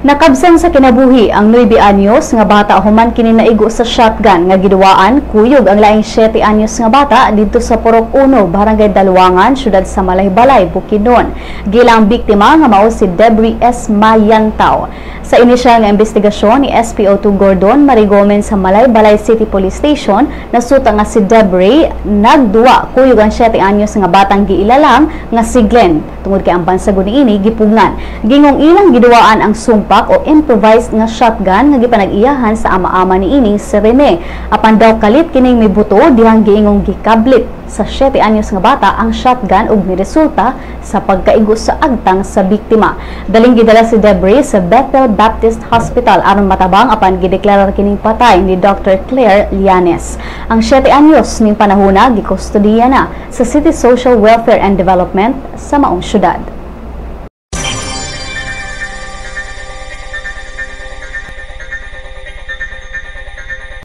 Nakabsang sa kinabuhi ang 9 anyos nga bata human kini naigo sa shotgun nga giduwaan kuyog ang laing 7 anyos nga bata didto sa Purok 1, Barangay Dalwangan, syudad sa Malaybalay, Bukidnon. Gilang biktima nga mao si Debri S. Mayantaw. Sa inisyal nga investigasyon ni SPO2 Gordon Marigomen sa Malaybalay City Police Station, nasuta nga si Debri nagduwa kuyog ang 7 anyos nga batang giilalang nga si Glenn. Tungod kay ang bansagod niini gipungan. Gingong ilang giduwaan ang sumpak o improvised nga shotgun nga gipanag-iyahan sa ama-ama niini si Rene. Apan daw kalit kining may buto dihang giingong gikablit sa 7 anyos nga bata ang shotgun ug niresulta sa pagkaigo sa agtang sa biktima. Daling gidala si Debri sa Bethel Baptist Hospital aron matabang apan gideklarar kining patay ni Dr. Claire Lianes. Ang 7 anyos ning panahona gikustodiya na sa City Social Welfare and Development sa maong syudad.